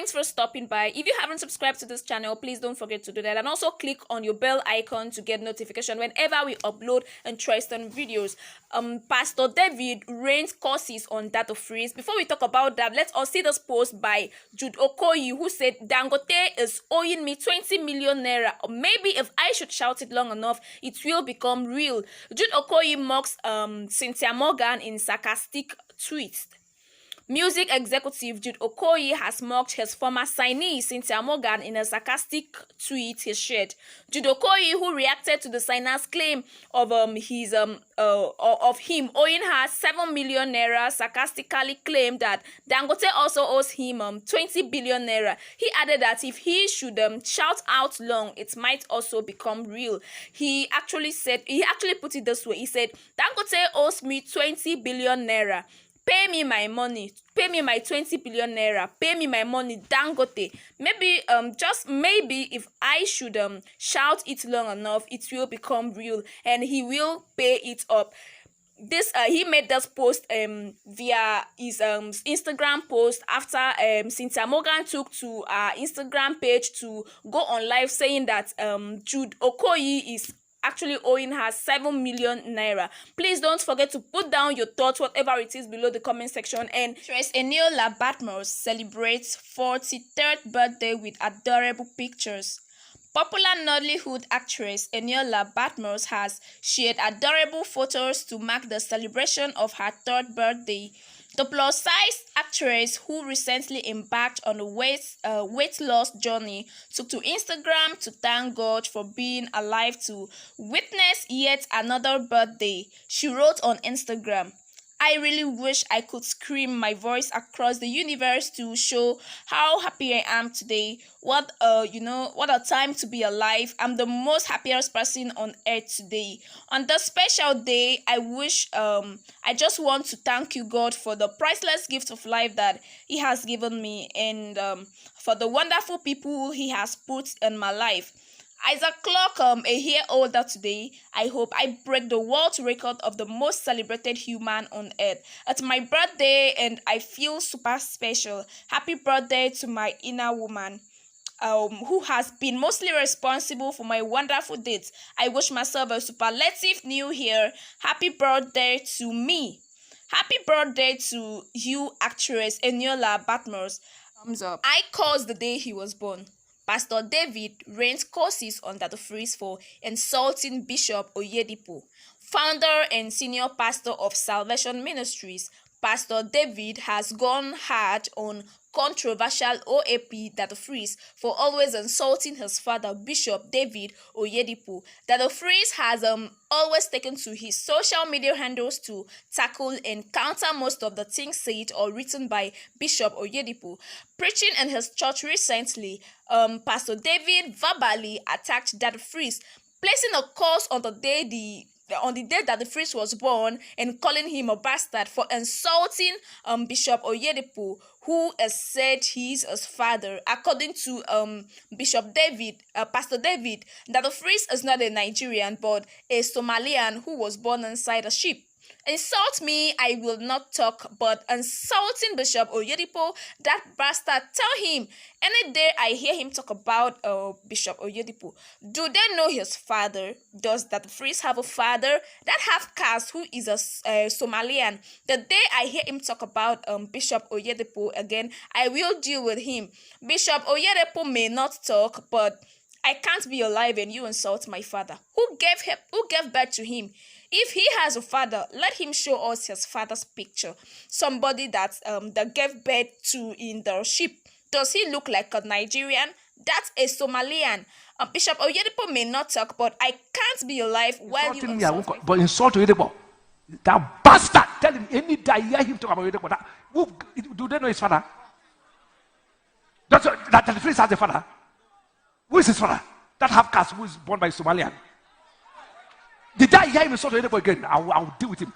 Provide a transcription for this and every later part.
Thanks for stopping by. If you haven't subscribed to this channel, please don't forget to do that, and also click on your bell icon to get notification whenever we upload interesting videos. Pastor David rains courses on data freeze. Before we talk about that, let's all see this post by Jude, who said Dangote is owing me 20 million naira. Or maybe if I should shout it long enough, it will become real. Jude mocks Cynthia Morgan in sarcastic tweets. Music executive Jude Okoye has mocked his former signee Cynthia Morgan in a sarcastic tweet he shared. Jude Okoye, who reacted to the signer's claim of him owing her 7 million naira, sarcastically claimed that Dangote also owes him 20 billion naira. He added that if he should shout out long, it might also become real. He actually put it this way. He said, Dangote owes me 20 billion naira. Pay me my money. Pay me my 20 billion naira. Pay me my money, Dangote. Maybe, just maybe, if I should shout it long enough, it will become real, and he will pay it up. This he made this post via his Instagram post after Cynthia Morgan took to our Instagram page to go on live, saying that Jude Okoye is actually owing her 7 million naira. Please don't forget to put down your thoughts, whatever it is, below the comment section. And actress Eniola Badmus celebrates 43rd birthday with adorable pictures. Popular Nollywood actress Eniola Badmus has shared adorable photos to mark the celebration of her 3rd birthday. The plus-size actress, who recently embarked on a weight loss journey, took to Instagram to thank God for being alive to witness yet another birthday. She wrote on Instagram, I really wish I could scream my voice across the universe to show how happy I am today. What a time to be alive. I'm the most happiest person on earth today. On this special day, I just want to thank you, God, for the priceless gift of life that He has given me, and for the wonderful people He has put in my life. As a clock a year older today, I hope I break the world record of the most celebrated human on earth. It's my birthday and I feel super special. Happy birthday to my inner woman, who has been mostly responsible for my wonderful dates. I wish myself a superlative new year. Happy birthday to me. Happy birthday to you, actress Eniola Badmus. Thumbs up. I caused the day he was born. Pastor David rains courses under the freeze for insulting Bishop Oyedepo. Founder and senior pastor of Salvation Ministries, Pastor David has gone hard on controversial OAP Dada Freeze for always insulting his father, Bishop David Oyedepo. Dada Freeze has always taken to his social media handles to tackle and counter most of the things said or written by Bishop Oyedepo. Preaching in his church recently, Pastor David verbally attacked Dada Freeze, placing a curse on the day that the freeze was born, and calling him a bastard for insulting Bishop Oyedepo, who is said he is his father. According to Pastor David, that the freeze is not a Nigerian but a Somalian who was born inside a ship. Insult me, I will not talk, but insulting Bishop Oyedepo, that bastard, tell him. Any day I hear him talk about Bishop Oyedepo, do they know his father? Does that freeze have a father? That half caste who is a Somalian. The day I hear him talk about Bishop Oyedepo again, I will deal with him. Bishop Oyedepo may not talk, but I can't be alive and you insult my father. Who gave birth to him? If he has a father, let him show us his father's picture. Somebody that gave birth to in the ship. Does he look like a Nigerian? That's a Somalian. Bishop Oyedepo may not talk, but I can't be alive while you insult me. But insult Oyedepo. That bastard. Tell him any day I hear him talk about Oyedepo. Do they know his father? That the priest has a father. Who is his father? That half caste who is born by Somalian. Did I hear him insult Oyedepo again? I will deal with him.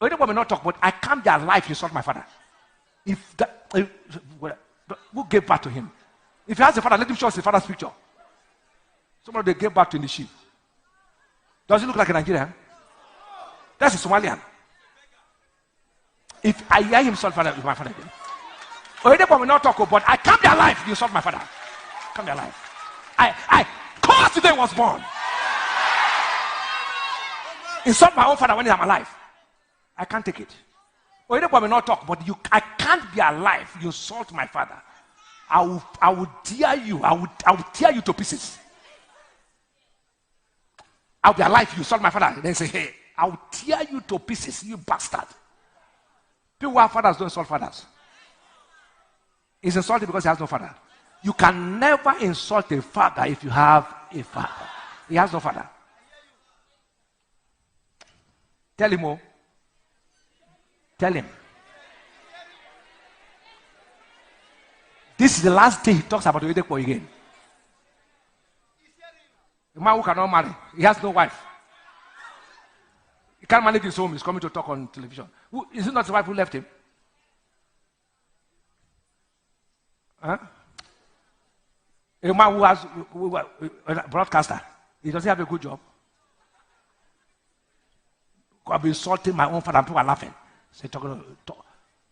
Oyedepo may not talk, but I can't be alive to insult my father. Who gave birth to him? If he has a father, let him show us his father's picture. Somebody gave birth to in the sheep. Does he look like a Nigerian? That's a Somalian. If I hear him insult father, my father again. Oyedepo will not talk, but I come their life. You insult my father. Come their life. I caused today was born. Insult my own father when I'm alive. I can't take it. Oyedepo will not talk, but I can't be alive. You insult my father. I will tear you. I will tear you to pieces. I'll be alive. You insult my father. Then say, hey, I'll tear you to pieces, you bastard. People who have fathers don't insult fathers. He's insulted because he has no father. You can never insult a father if you have a father. He has no father. Tell him, oh. Tell him. This is the last day he talks about Oyedepo again. A man who cannot marry. He has no wife. He can't manage his home. He's coming to talk on television. Is it not the wife who left him? Huh? A man who has a broadcaster. He doesn't have a good job. I've been insulting my own father and people are laughing. Say, talk.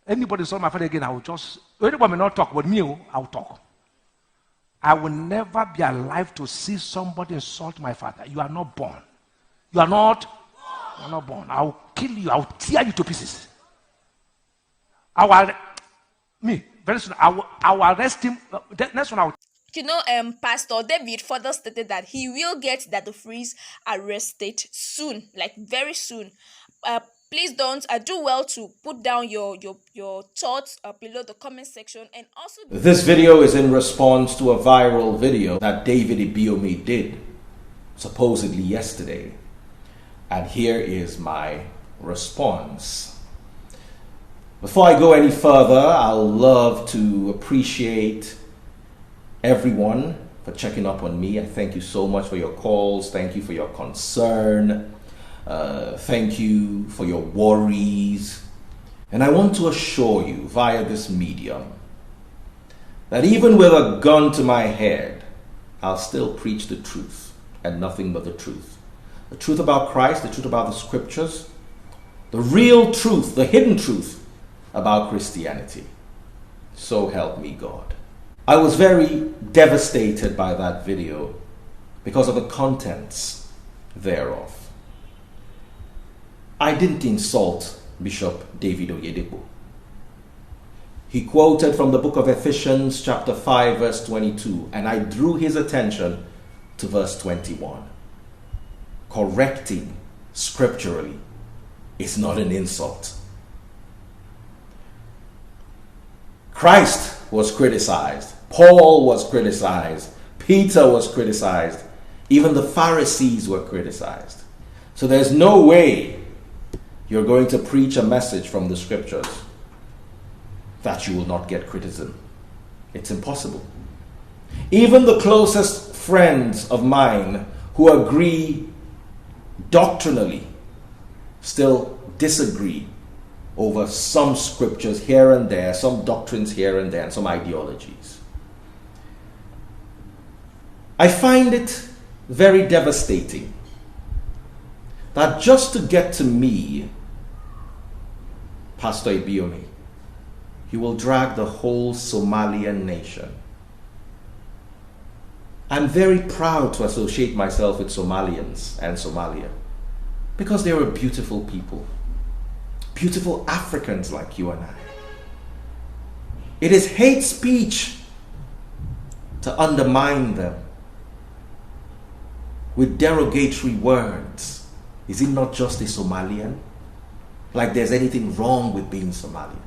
Anybody insult my father again, I will just. Anybody may not talk, but me, I will talk. I will never be alive to see somebody insult my father. You are not born. You are not born. I will kill you. I will tear you to pieces. Very soon, I will arrest him. Next one, I will. You know, Pastor David further stated that he will get that the freeze arrested soon, like very soon. Please don't do well to put down your thoughts below the comment section, and also this video is in response to a viral video that David Ibiyeomie did supposedly yesterday, and here is my response. Before I go any further, I'll love to appreciate everyone for checking up on me. I thank you so much for your calls. Thank you for your concern. Thank you for your worries. And I want to assure you via this medium that even with a gun to my head, I'll still preach the truth and nothing but the truth. The truth about Christ, the truth about the scriptures, the real truth, the hidden truth about Christianity. So help me God. I was very devastated by that video because of the contents thereof. I didn't insult Bishop David Oyedepo. He quoted from the book of Ephesians chapter 5 verse 22, and I drew his attention to verse 21. Correcting scripturally is not an insult. Christ was criticized. Paul was criticized. Peter was criticized. Even the Pharisees were criticized. So there's no way you're going to preach a message from the scriptures that you will not get criticism. It's impossible. Even the closest friends of mine who agree doctrinally still disagree over some scriptures here and there, some doctrines here and there, and some ideologies. I find it very devastating that just to get to me, Pastor Ibiyeomie, you will drag the whole Somalian nation. I'm very proud to associate myself with Somalians and Somalia because they are beautiful people, beautiful Africans like you and I. It is hate speech to undermine them with derogatory words. Is it not just a Somalian? Like there's anything wrong with being Somalian.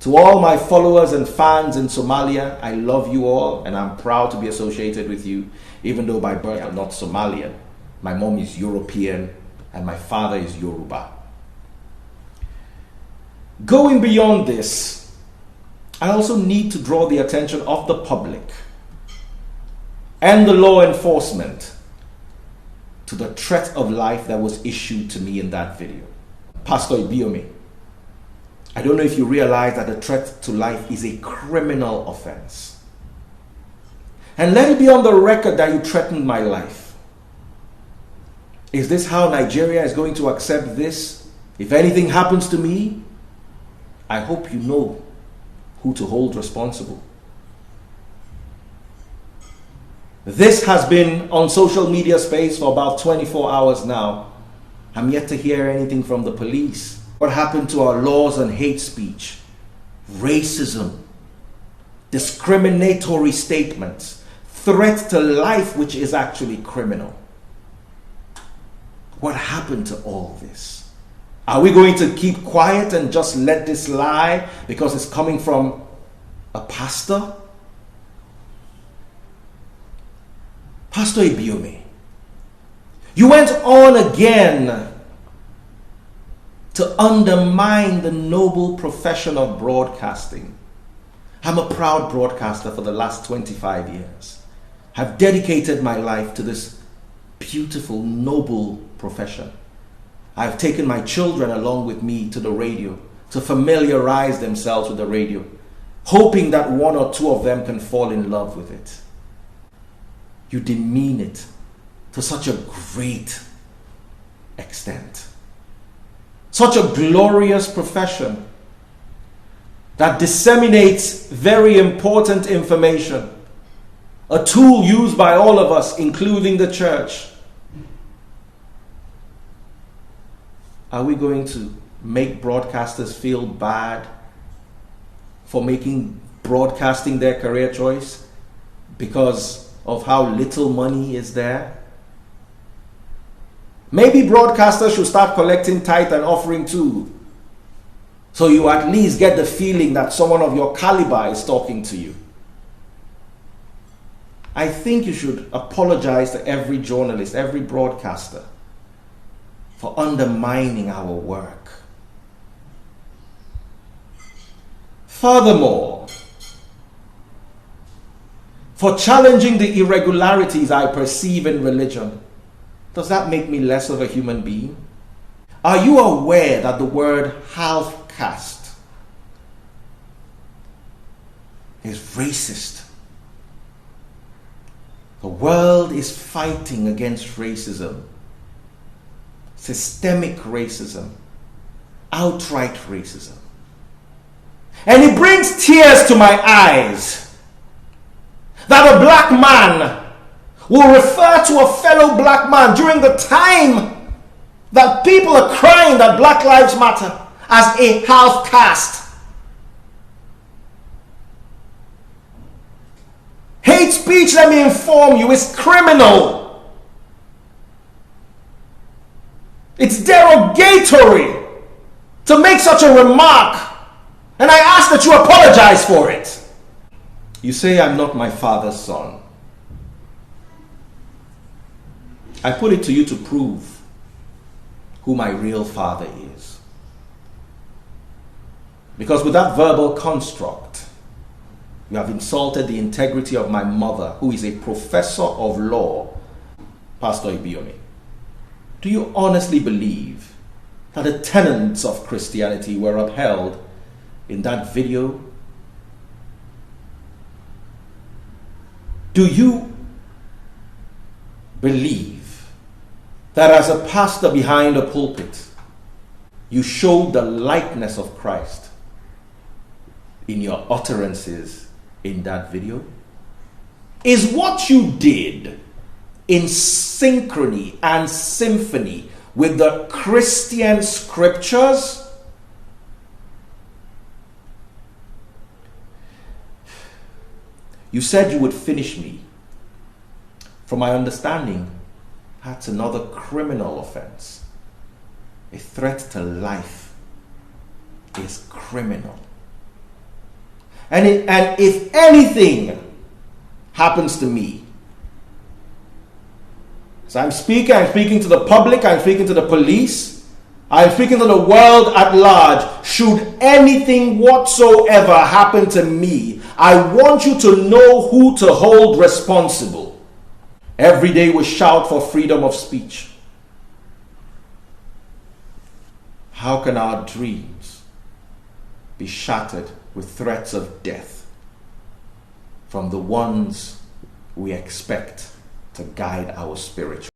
To all my followers and fans in Somalia, I love you all and I'm proud to be associated with you, even though by birth I'm not Somalian. My mom is European and my father is Yoruba. Going beyond this, I also need to draw the attention of the public and the law enforcement to the threat of life that was issued to me in that video. Pastor Ibiyeomie, I don't know if you realize that the threat to life is a criminal offense. And let it be on the record that you threatened my life. Is this how Nigeria is going to accept this? If anything happens to me, I hope you know who to hold responsible. This has been on social media space for about 24 hours now. I'm yet to hear anything from the police. What happened to our laws on hate speech, racism, discriminatory statements, threat to life, which is actually criminal? What happened to all this? Are we going to keep quiet and just let this lie because it's coming from a pastor? Pastor Ibiyeomie, you went on again to undermine the noble profession of broadcasting. I'm a proud broadcaster for the last 25 years. I've dedicated my life to this beautiful, noble profession. I've taken my children along with me to the radio to familiarize themselves with the radio, hoping that one or two of them can fall in love with it. You demean it to such a great extent. Such a glorious profession that disseminates very important information. A tool used by all of us, including the church. Are we going to make broadcasters feel bad for making broadcasting their career choice because of how little money is there? Maybe broadcasters should start collecting tithe and offering too, so you at least get the feeling that someone of your caliber is talking to you. I think you should apologize to every journalist, every broadcaster, for undermining our work. Furthermore, for challenging the irregularities I perceive in religion. Does that make me less of a human being? Are you aware that the word half caste is racist? The world is fighting against racism, systemic racism, outright racism. And it brings tears to my eyes that a black man will refer to a fellow black man during the time that people are crying that Black Lives Matter as a half caste. Hate speech, let me inform you, is criminal. It's derogatory to make such a remark, and I ask that you apologize for it. You say I'm not my father's son. I put it to you to prove who my real father is. Because with that verbal construct, you have insulted the integrity of my mother, who is a professor of law, Pastor Ibiyeomie. Do you honestly believe that the tenets of Christianity were upheld in that video? Do you believe that as a pastor behind a pulpit, you showed the likeness of Christ in your utterances in that video? Is what you did in synchrony and symphony with the Christian scriptures? You said you would finish me. From my understanding, that's another criminal offense. A threat to life is criminal. And if anything happens to me, so I'm speaking to the public, I'm speaking to the police, I'm speaking to the world at large. Should anything whatsoever happen to me, I want you to know who to hold responsible. Every day we shout for freedom of speech. How can our dreams be shattered with threats of death from the ones we expect to guide our spiritual?